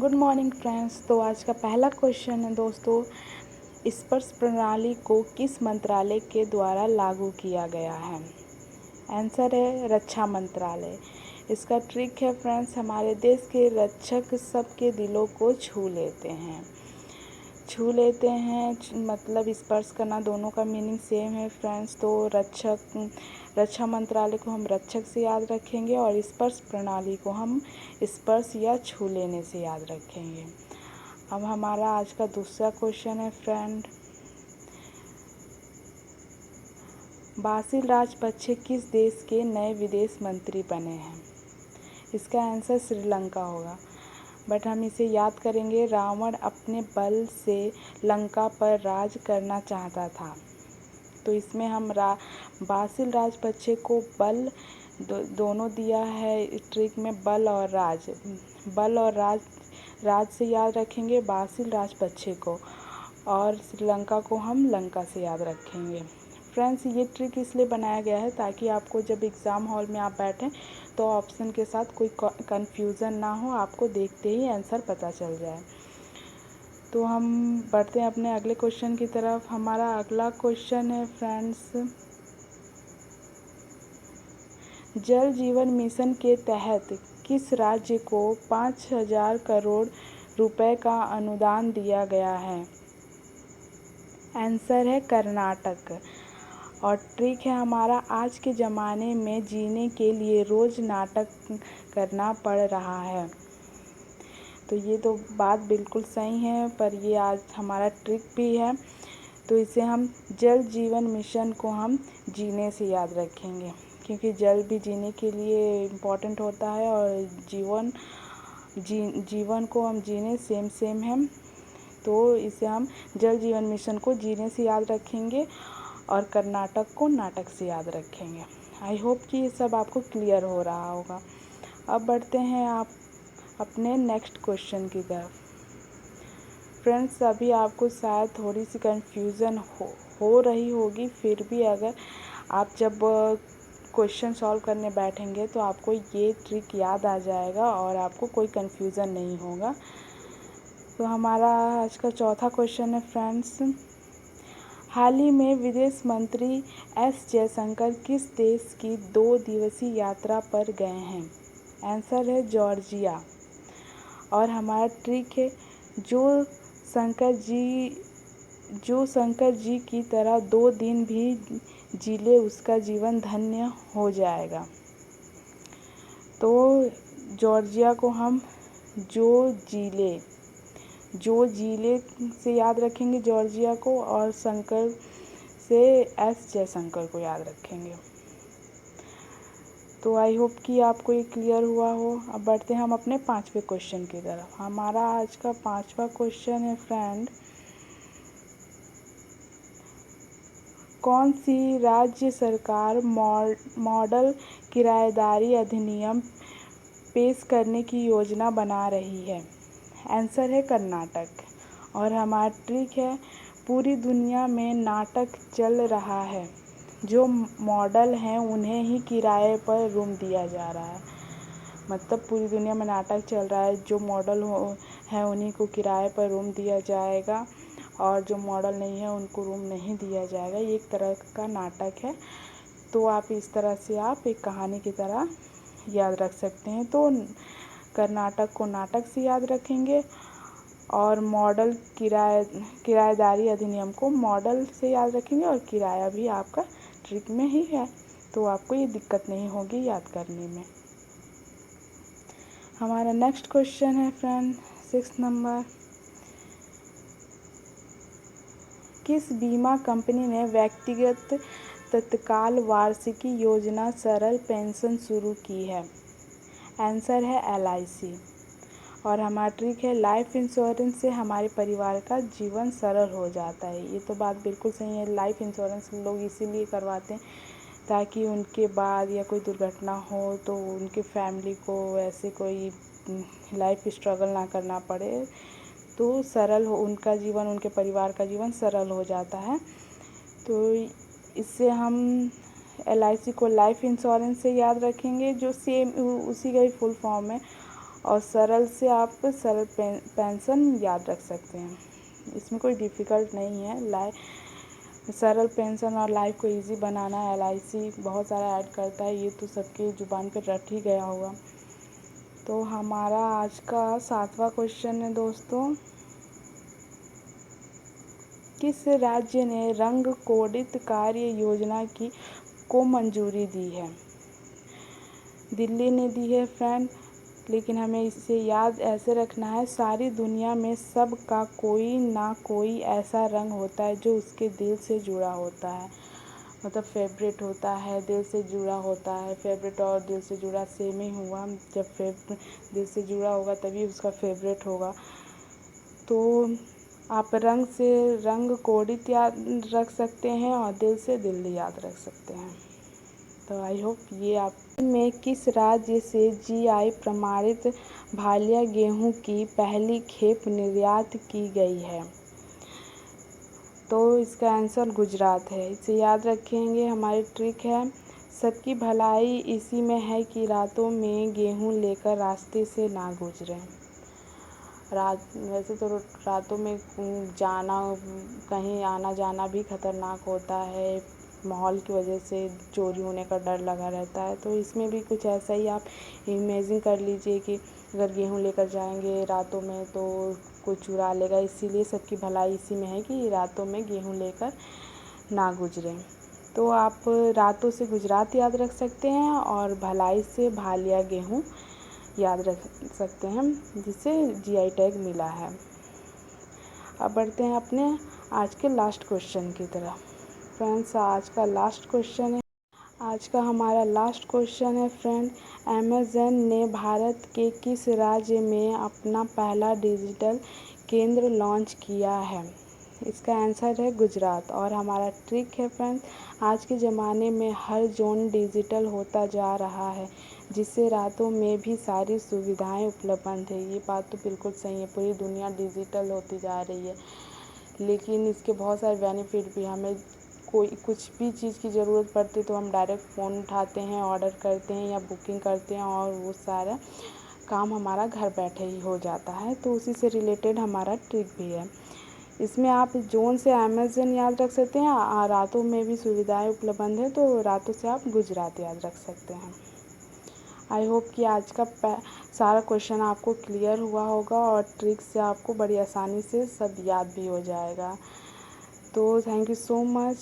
Good morning friends. तो आज का पहला क्वेश्चन है दोस्तों, स्पर्श प्रणाली को किस मंत्रालय के द्वारा लागू किया गया है? आंसर है रक्षा मंत्रालय। इसका ट्रिक है फ्रेंड्स, हमारे देश के रक्षक सबके दिलों को छू लेते हैं मतलब स्पर्श करना, दोनों का मीनिंग सेम है फ्रेंड्स। तो रक्षा मंत्रालय को हम रक्षक से याद रखेंगे और स्पर्श प्रणाली को हम स्पर्श या छू लेने से याद रखेंगे। अब हमारा आज का दूसरा क्वेश्चन है फ्रेंड, बासिल राजपक्षे किस देश के नए विदेश मंत्री बने हैं? इसका आंसर श्रीलंका होगा। बट हम इसे याद करेंगे, रावण अपने बल से लंका पर राज करना चाहता था। तो इसमें हम बासिल राजपक्षे को बल दोनों दिया है। इस ट्रिक में बल और राज से याद रखेंगे बासिल राजपक्षे को, और श्रीलंका को हम लंका से याद रखेंगे। फ्रेंड्स, ये ट्रिक इसलिए बनाया गया है ताकि आपको जब एग्ज़ाम हॉल में आप बैठें तो ऑप्शन के साथ कोई कन्फ्यूज़न ना हो, आपको देखते ही आंसर पता चल जाए। तो हम बढ़ते हैं अपने अगले क्वेश्चन की तरफ। हमारा अगला क्वेश्चन है फ्रेंड्स, जल जीवन मिशन के तहत किस राज्य को 5,000 करोड़ रुपए का अनुदान दिया गया है? आंसर है कर्नाटक। और ट्रिक है हमारा, आज के ज़माने में जीने के लिए रोज़ नाटक करना पड़ रहा है। तो ये तो बात बिल्कुल सही है, पर ये आज हमारा ट्रिक भी है। तो इसे हम जल जीवन मिशन को हम जीने से याद रखेंगे, क्योंकि जल भी जीने के लिए इम्पोर्टेंट होता है और जीवन को हम जीने सेम है। तो इसे हम जल जीवन मिशन को जीने से याद रखेंगे और कर्नाटक को नाटक से याद रखेंगे। आई होप कि ये सब आपको क्लियर हो रहा होगा। अब बढ़ते हैं आप अपने नेक्स्ट क्वेश्चन की तरफ। फ्रेंड्स, अभी आपको शायद थोड़ी सी कन्फ्यूज़न हो रही होगी, फिर भी अगर आप जब क्वेश्चन सॉल्व करने बैठेंगे तो आपको ये ट्रिक याद आ जाएगा और आपको कोई कन्फ्यूज़न नहीं होगा। तो हमारा आज का चौथा क्वेश्चन है फ्रेंड्स, हाल ही में विदेश मंत्री एस जयशंकर किस देश की 2 दिवसीय यात्रा पर गए हैं? आंसर है जॉर्जिया। और हमारा ट्रिक है, जो शंकर जी की तरह 2 दिन भी जी ले उसका जीवन धन्य हो जाएगा। तो जॉर्जिया को हम जो जीले से याद रखेंगे जॉर्जिया को, और शंकर से एस जयशंकर को याद रखेंगे। तो आई होप कि आपको ये क्लियर हुआ हो। अब बढ़ते हैं हम अपने 5वें क्वेश्चन की तरफ। हमारा आज का 5वां क्वेश्चन है फ्रेंड, कौन सी राज्य सरकार मॉडल किराएदारी अधिनियम पेश करने की योजना बना रही है? आंसर है कर्नाटक। और हमारा ट्रिक है, पूरी दुनिया में नाटक चल रहा है, जो मॉडल हैं उन्हें ही किराए पर रूम दिया जा रहा है। मतलब पूरी दुनिया में नाटक चल रहा है, जो मॉडल हैं उन्हीं को किराए पर रूम दिया जाएगा और जो मॉडल नहीं है उनको रूम नहीं दिया जाएगा। ये एक तरह का नाटक है। तो आप इस तरह से आप एक कहानी की तरह याद रख सकते हैं। तो कर्नाटक को नाटक से याद रखेंगे और मॉडल किराएदारी अधिनियम को मॉडल से याद रखेंगे, और किराया भी आपका ट्रिक में ही है, तो आपको ये दिक्कत नहीं होगी याद करने में। हमारा नेक्स्ट क्वेश्चन है फ्रेंड 6 नंबर, किस बीमा कंपनी ने व्यक्तिगत तत्काल वार्षिकी योजना सरल पेंशन शुरू की है? आंसर है LIC। और हमारा ट्रिक है, लाइफ इंश्योरेंस से हमारे परिवार का जीवन सरल हो जाता है। ये तो बात बिल्कुल सही है। लाइफ इंश्योरेंस लोग इसीलिए करवाते हैं ताकि उनके बाद या कोई दुर्घटना हो तो उनके फैमिली को ऐसे कोई लाइफ स्ट्रगल ना करना पड़े, तो सरल हो उनका जीवन, उनके परिवार का जीवन सरल हो जाता है। तो इससे हम LIC को लाइफ इंश्योरेंस से याद रखेंगे, जो सेम उसी का ही फुल फॉर्म है। और सरल से आप सरल पेंशन याद रख सकते हैं। इसमें कोई डिफ़िकल्ट नहीं है। सरल पेंशन और लाइफ को इजी बनाना LIC बहुत सारा ऐड करता है, ये तो सबकी ज़ुबान पे रट ही गया होगा। तो हमारा आज का 7वां क्वेश्चन है दोस्तों, किस राज्य ने रंग कोडित कार्य योजना को मंजूरी दी है? दिल्ली ने दी है फ्रेंड, लेकिन हमें इसे याद ऐसे रखना है, सारी दुनिया में सबका कोई ना कोई ऐसा रंग होता है जो उसके दिल से जुड़ा होता है, मतलब फेवरेट होता है, दिल से जुड़ा होता है। फेवरेट और दिल से जुड़ा सेम ही हुआ, जब दिल से जुड़ा होगा तभी उसका फेवरेट होगा। तो आप रंग से रंग कोडित याद रख सकते हैं और दिल से दिल याद रख सकते हैं। तो आई होप ये आप में किस राज्य से GI प्रमाणित भालिया गेहूं की पहली खेप निर्यात की गई है? तो इसका आंसर गुजरात है। इसे याद रखेंगे। हमारी ट्रिक है, सबकी भलाई इसी में है कि रातों में गेहूं लेकर रास्ते से ना गुजरें। वैसे तो रातों में जाना, कहीं आना जाना भी खतरनाक होता है, माहौल की वजह से चोरी होने का डर लगा रहता है। तो इसमें भी कुछ ऐसा ही आप इमेजिन कर लीजिए कि अगर गेहूं लेकर जाएंगे रातों में तो कोई चुरा लेगा, इसीलिए सबकी भलाई इसी में है कि रातों में गेहूं लेकर ना गुजरें। तो आप रातों से गुजरात याद रख सकते हैं और भलाई से भालिया गेहूं याद रख सकते हैं, जिसे GI टैग मिला है। अब बढ़ते हैं अपने आज के लास्ट क्वेश्चन की तरफ। फ्रेंड्स, आज का हमारा लास्ट क्वेश्चन है फ्रेंड, अमेज़न ने भारत के किस राज्य में अपना पहला डिजिटल केंद्र लॉन्च किया है? इसका आंसर है गुजरात। और हमारा ट्रिक है फ्रेंड्स, आज के ज़माने में हर जोन डिजिटल होता जा रहा है, जिससे रातों में भी सारी सुविधाएं उपलब्ध है। ये बात तो बिल्कुल सही है, पूरी दुनिया डिजिटल होती जा रही है, लेकिन इसके बहुत सारे बेनिफिट भी। हमें कोई कुछ भी चीज़ की ज़रूरत पड़ती है तो हम डायरेक्ट फ़ोन उठाते हैं, ऑर्डर करते हैं या बुकिंग करते हैं और वो सारा काम हमारा घर बैठे ही हो जाता है। तो उसी से रिलेटेड हमारा ट्रिक भी है। इसमें आप जोन से अमेज़न याद रख सकते हैं, रातों में भी सुविधाएं उपलब्ध हैं तो रातों से आप गुजरात याद रख सकते हैं। आई होप कि आज का सारा क्वेश्चन आपको क्लियर हुआ होगा और ट्रिक से आपको बड़ी आसानी से सब याद भी हो जाएगा। तो थैंक यू सो मच।